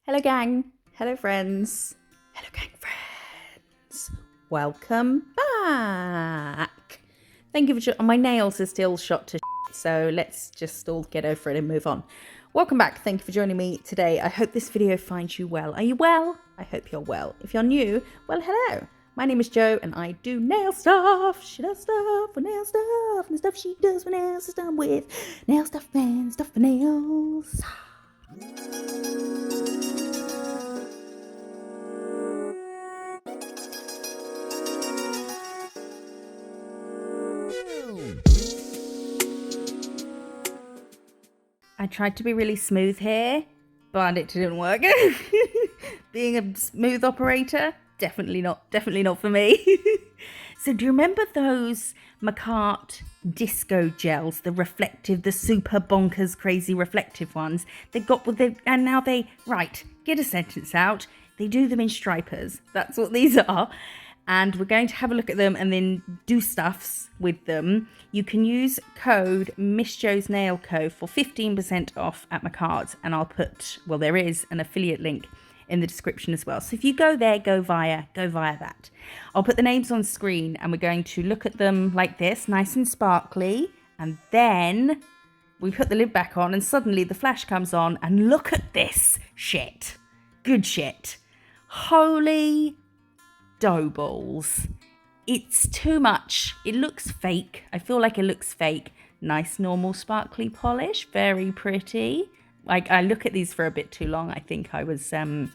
Hello gang, hello friends, hello gang friends, welcome back. Thank you for my nails are still shot to shit, so let's just all get over it and move on. Welcome back, thank you for joining me today. I hope this video finds you well. Are you well? I hope you're well. If you're new, well hello. My name is Jo and I do nail stuff. She does stuff for nail stuff, and the stuff she does for nails is done with nail stuff and stuff for nails. I tried to be really smooth here, but it didn't work. Being a smooth operator, definitely not for me. So do you remember those Makartt disco gels, the reflective, the super bonkers crazy reflective ones? They got with the, and now they, right, get a sentence out. They do them in stripers. That's what these are. And we're going to have a look at them and then do stuffs with them. You can use code MissJo'sNailCo for 15% off at Makartt, and I'll put, well, there is an affiliate link in the description as well. So if you go there, go via that. I'll put the names on screen and we're going to look at them like this, nice and sparkly. And then we put the lid back on and suddenly the flash comes on and look at this shit. Good shit. Holy dough balls. It's too much. It looks fake. I feel like it looks fake. Nice, normal, sparkly polish. Very pretty. Like, I look at these for a bit too long. I think I was a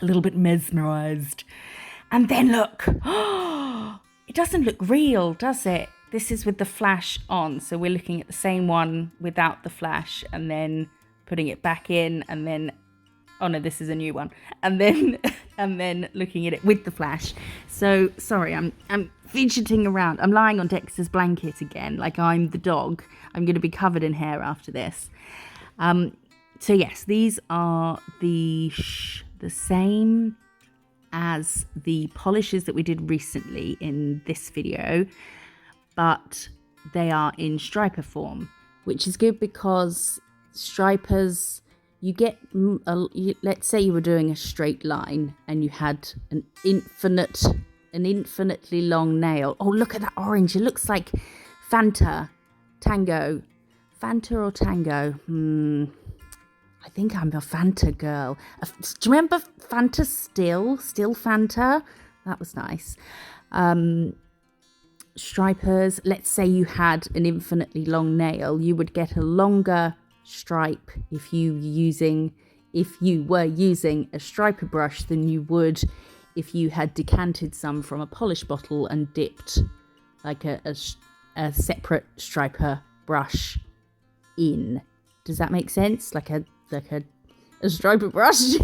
little bit mesmerized. And then look. It doesn't look real, does it? This is with the flash on. So we're looking at the same one without the flash and then putting it back in and then, oh no, this is a new one. And then looking at it with the flash. So sorry, I'm fidgeting around. I'm lying on Dexter's blanket again, like I'm the dog. I'm going to be covered in hair after this. So yes, these are the same as the polishes that we did recently in this video, but they are in striper form, which is good because stripers, you get, let's say you were doing a straight line and you had an infinitely long nail. Oh, look at that orange. It looks like Fanta, Tango. Fanta or Tango? I think I'm a Fanta girl. Do you remember Fanta Still Fanta? That was nice. Stripers, let's say you had an infinitely long nail. You would get a longer stripe if you were using a striper brush than you would if you had decanted some from a polish bottle and dipped like a separate striper brush in. Does that make sense? Like a striper brush.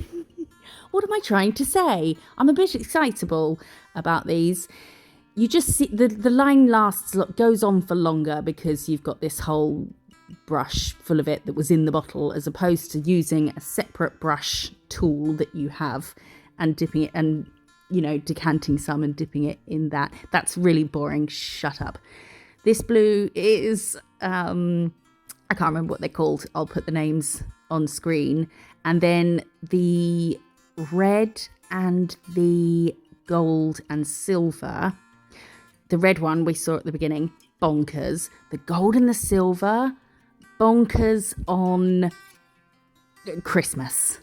What am I trying to say? I'm a bit excitable about these. You just see the line goes on for longer because you've got this whole brush full of it that was in the bottle, as opposed to using a separate brush tool that you have and dipping it and, you know, decanting some and dipping it in that. That's really boring. Shut up. This blue is I can't remember what they're called. I'll put the names on screen. And then the red and the gold and silver. The red one we saw at the beginning, bonkers. The gold and the silver, bonkers on Christmas.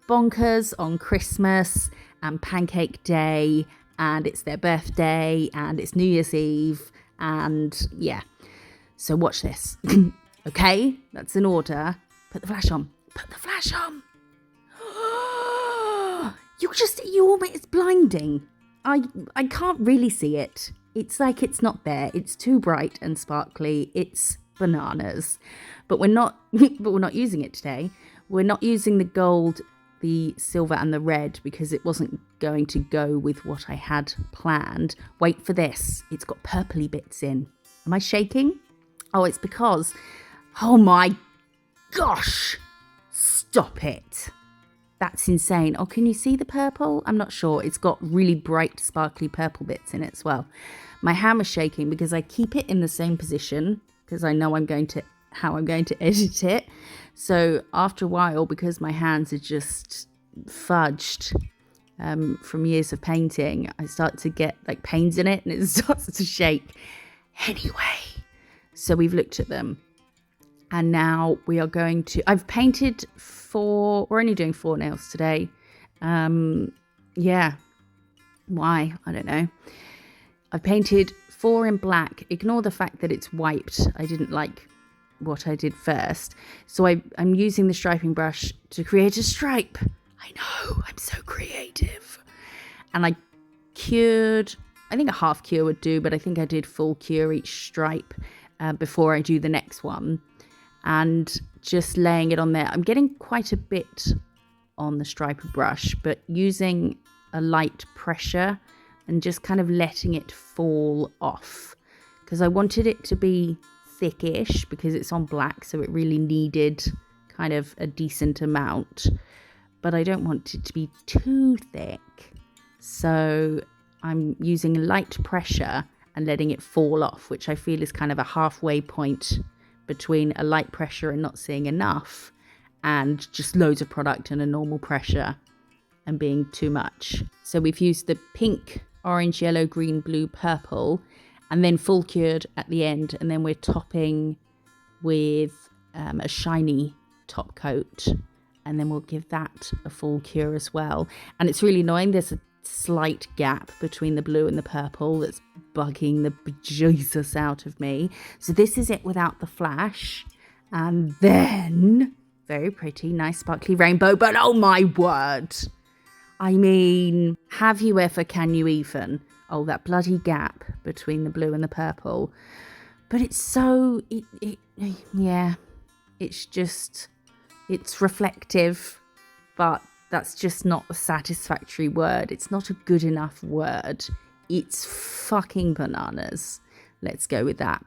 Bonkers on Christmas and Pancake Day, and it's their birthday, and it's New Year's Eve, and yeah. So watch this. Okay, that's in order. Put the flash on. Put the flash on. It's blinding. I can't really see it. It's like it's not there. It's too bright and sparkly. It's bananas. But we're not using it today. We're not using the gold, the silver and the red because it wasn't going to go with what I had planned. Wait for this. It's got purpley bits in. Am I shaking? Oh, it's because, oh my gosh, stop it. That's insane. Oh, can you see the purple? I'm not sure. It's got really bright, sparkly purple bits in it as well. My hammer's shaking because I keep it in the same position because I know how I'm going to edit it. So after a while, because my hands are just fudged from years of painting, I start to get like pains in it and it starts to shake. Anyway, so we've looked at them and now we are going to, I've painted we're only doing 4 nails today. Yeah, why? I don't know. I've painted 4 in black. Ignore the fact that it's wiped. I didn't like what I did first. So I'm using the striping brush to create a stripe. I know, I'm so creative. And I cured, I think a half cure would do, but I think I did full cure each stripe before I do the next one. And just laying it on there. I'm getting quite a bit on the striper brush, but using a light pressure and just kind of letting it fall off. Because I wanted it to be thickish because it's on black, so it really needed kind of a decent amount. But I don't want it to be too thick. So I'm using light pressure and letting it fall off, which I feel is kind of a halfway point between a light pressure and not seeing enough and just loads of product and a normal pressure and being too much. So we've used the pink, orange, yellow, green, blue, purple, and then full cured at the end. And then we're topping with a shiny top coat. And then we'll give that a full cure as well. And it's really annoying. There's a slight gap between the blue and the purple that's bugging the bejesus out of me. So this is it without the flash. And then, very pretty, nice sparkly rainbow. But oh my word. I mean, have you ever, can you even? Oh, that bloody gap between the blue and the purple. But it's so, yeah, it's just, it's reflective, but that's just not a satisfactory word. It's not a good enough word. It's fucking bananas. Let's go with that.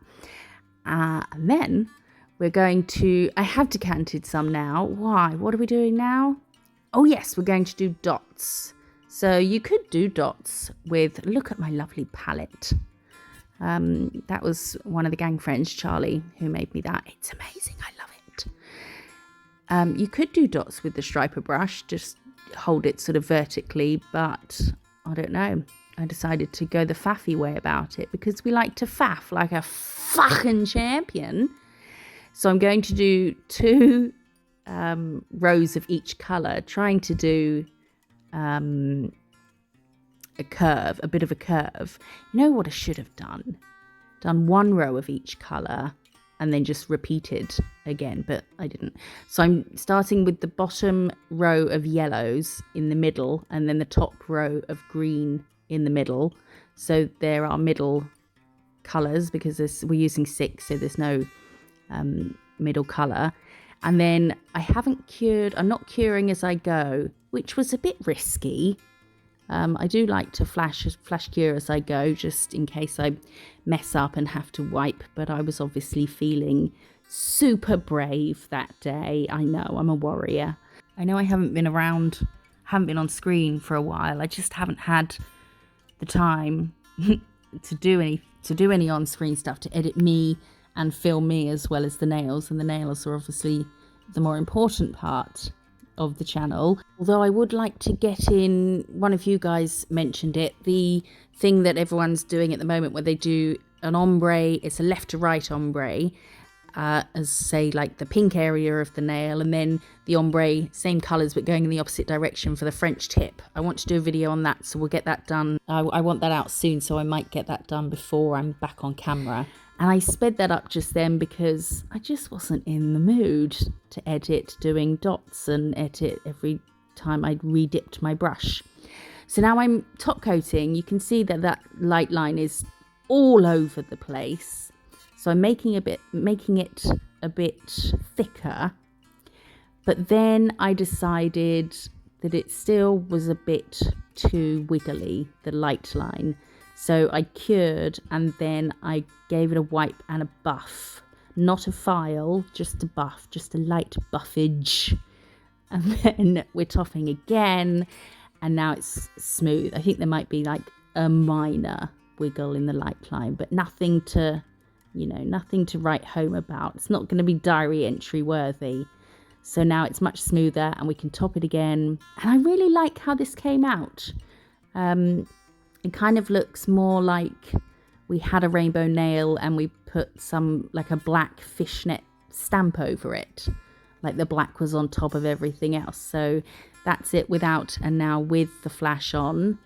And then we're going to, I have decanted some now. Why? What are we doing now? Oh yes, we're going to do dots. So you could do dots with, look at my lovely palette. That was one of the gang friends, Charlie, who made me that. It's amazing. I love it. You could do dots with the striper brush, just hold it sort of vertically, but I don't know. I decided to go the faffy way about it because we like to faff like a fucking champion. So I'm going to do 2 rows of each colour, trying to do a curve, a bit of a curve. You know what I should have done? Done 1 row of each colour and then just repeated again, but I didn't. So I'm starting with the bottom row of yellows in the middle and then the top row of green in the middle. So there are middle colours because we're using 6, so there's no middle colour. And then I haven't cured, I'm not curing as I go, which was a bit risky. I do like to flash cure as I go, just in case I mess up and have to wipe. But I was obviously feeling super brave that day. I know, I'm a warrior. I know I haven't been around, haven't been on screen for a while. I just haven't had the time to do any on-screen stuff, to edit me and film me as well as the nails. And the nails are obviously the more important part of the channel. Although I would like to get in, one of you guys mentioned it, the thing that everyone's doing at the moment where they do an ombre, it's a left to right ombre, as say like the pink area of the nail, and then the ombre, same colours but going in the opposite direction for the French tip. I want to do a video on that, so we'll get that done. I want that out soon, so I might get that done before I'm back on camera. And I sped that up just then because I just wasn't in the mood to edit doing dots and edit every time I re-dipped my brush. So now I'm top coating. You can see that that light line is all over the place. So I'm making it a bit thicker. But then I decided that it still was a bit too wiggly, the light line. So I cured and then I gave it a wipe and a buff. Not a file, just a buff, just a light buffage. And then we're topping again and now it's smooth. I think there might be like a minor wiggle in the light line, but nothing to, you know, nothing to write home about. It's not going to be diary entry worthy. So now it's much smoother and we can top it again. And I really like how this came out. It kind of looks more like we had a rainbow nail and we put some, like a black fishnet stamp over it. Like the black was on top of everything else. So that's it without, and now with the flash on.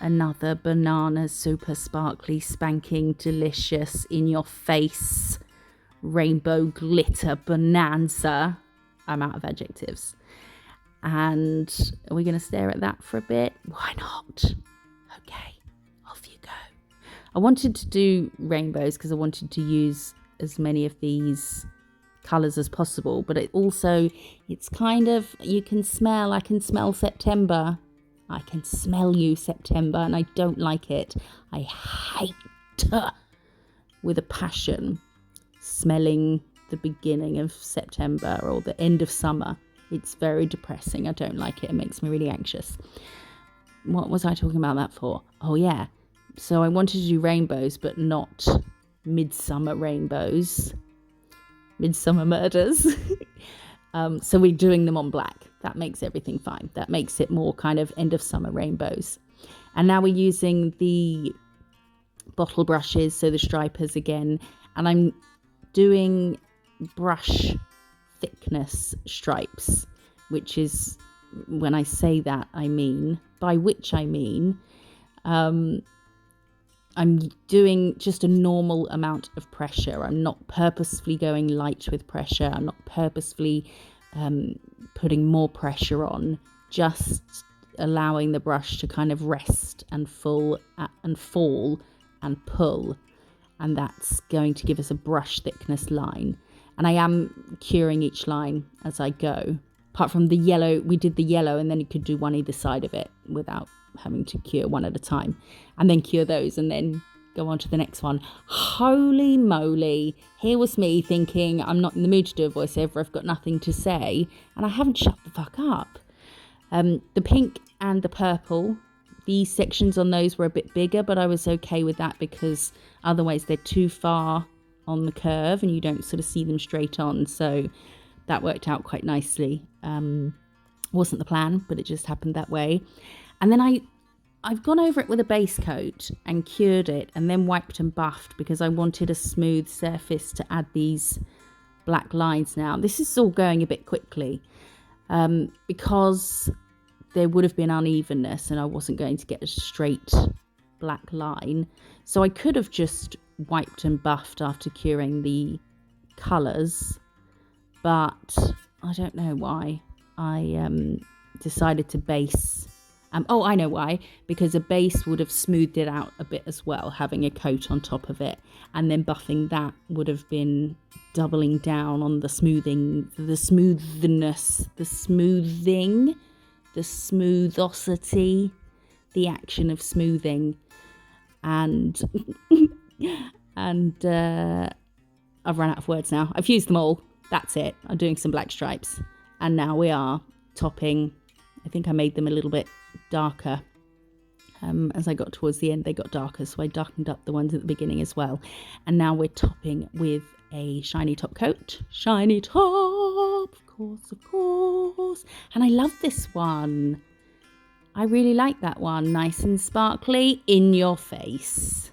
Another banana super sparkly, spanking, delicious, in your face, rainbow glitter bonanza. I'm out of adjectives. And are we going to stare at that for a bit? Why not? Okay, off you go. I wanted to do rainbows because I wanted to use as many of these colours as possible, but it's kind of, I can smell September. I can smell you, September, and I don't like it. I hate with a passion smelling the beginning of September or the end of summer. It's very depressing. I don't like it. It makes me really anxious. What was I talking about that for? Oh yeah. So I wanted to do rainbows, but not midsummer rainbows. Midsummer murders. So we're doing them on black. That makes everything fine. That makes it more kind of end of summer rainbows. And now we're using the bottle brushes, so the stripers again. And I'm doing brush thickness stripes, which is, when I say that, by which I mean I'm doing just a normal amount of pressure. I'm not purposefully going light with pressure. I'm not purposefully putting more pressure on, just allowing the brush to kind of rest and fall and pull. And that's going to give us a brush thickness line. And I am curing each line as I go. Apart from the yellow, we did the yellow and then you could do one either side of it without having to cure one at a time. And then cure those and then go on to the next one. Holy moly. Here was me thinking I'm not in the mood to do a voiceover. I've got nothing to say. And I haven't shut the fuck up. The pink and the purple, these sections on those were a bit bigger, but I was okay with that because otherwise they're too far on the curve and you don't sort of see them straight on. So that worked out quite nicely. Wasn't the plan, but it just happened that way. And then I've gone over it with a base coat and cured it and then wiped and buffed because I wanted a smooth surface to add these black lines now. This is all going a bit quickly because there would have been unevenness and I wasn't going to get a straight black line. So I could have just wiped and buffed after curing the colours, but I don't know why. I decided to base. Oh, I know why. Because a base would have smoothed it out a bit as well, having a coat on top of it. And then buffing that would have been doubling down on the smoothing, the smoothness, the smoothing, the smoothosity, the action of smoothing. And I've run out of words now. I've used them all. That's it. I'm doing some black stripes. And now we are topping. I think I made them a little bit darker. As I got towards the end, they got darker. So I darkened up the ones at the beginning as well. And now we're topping with a shiny top coat. Shiny top, of course. And I love this one. I really like that one. Nice and sparkly, in your face.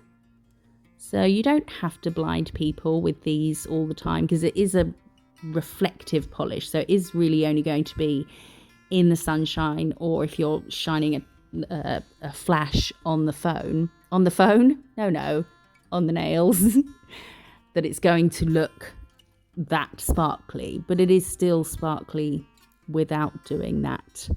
So you don't have to blind people with these all the time because it is a reflective polish. So it is really only going to be in the sunshine or if you're shining a flash on the phone. On the phone? No. On the nails. That it's going to look that sparkly. But it is still sparkly without doing that.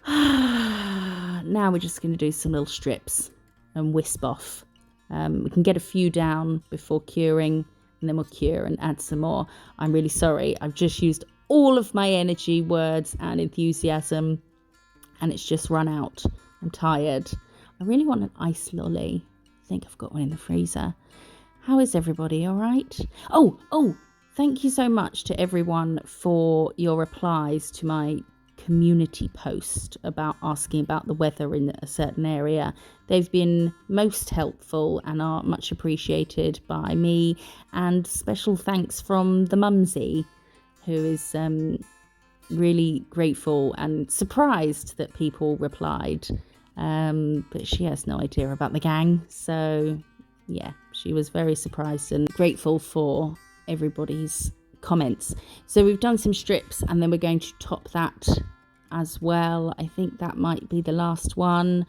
Now we're just going to do some little strips and wisp off. We can get a few down before curing and then we'll cure and add some more. I'm really sorry. I've just used all of my energy, words and enthusiasm and it's just run out. I'm tired. I really want an ice lolly. I think I've got one in the freezer. How is everybody? All right? Oh, thank you so much to everyone for your replies to my community post about asking about the weather in a certain area. They've been most helpful and are much appreciated by me, and special thanks from the mumsy who is really grateful and surprised that people replied. But she has no idea about the gang. So yeah, she was very surprised and grateful for everybody's comments. So we've done some strips and then we're going to top that as well. I think that might be the last one.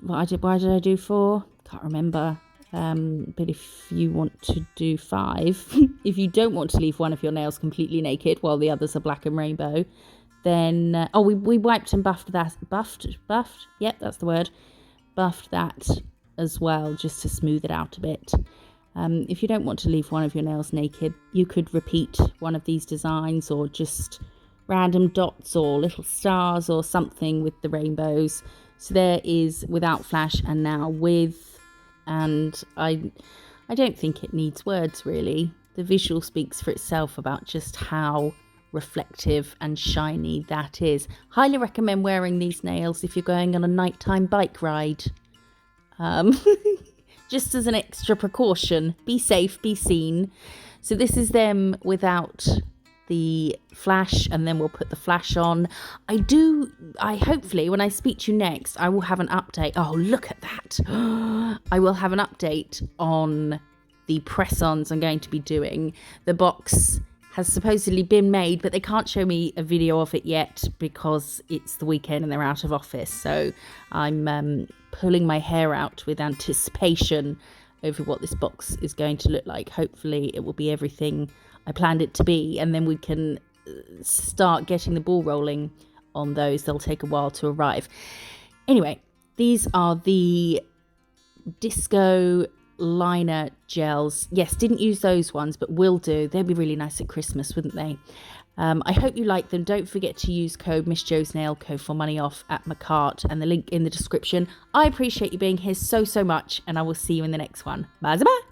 Why did I do 4? Can't remember. But if you want to do 5, if you don't want to leave one of your nails completely naked while the others are black and rainbow, then we wiped and buffed that. Buffed. Yep, that's the word. Buffed that as well, just to smooth it out a bit. If you don't want to leave one of your nails naked, you could repeat one of these designs, or just random dots or little stars or something with the rainbows. So there is without flash and now with, and I don't think it needs words really. The visual speaks for itself about just how reflective and shiny that is. Highly recommend wearing these nails if you're going on a nighttime bike ride. Just as an extra precaution. Be safe, be seen. So this is them without the flash, and then we'll put the flash on. I hopefully when I speak to you next, I will have an update. Oh, look at that. I will have an update on the press-ons I'm going to be doing. The box has supposedly been made, but they can't show me a video of it yet because it's the weekend and they're out of office. So I'm pulling my hair out with anticipation over what this box is going to look like. Hopefully it will be everything I planned it to be, and then we can start getting the ball rolling on those. They'll take a while to arrive. Anyway, these are the disco liner gels. Yes, didn't use those ones, but will do. They'd be really nice at Christmas, wouldn't they? I hope you like them. Don't forget to use code Miss Jo's Nail Co for money off at Makartt, and the link in the description. I appreciate you being here so much, and I will see you in the next one. Bye bye.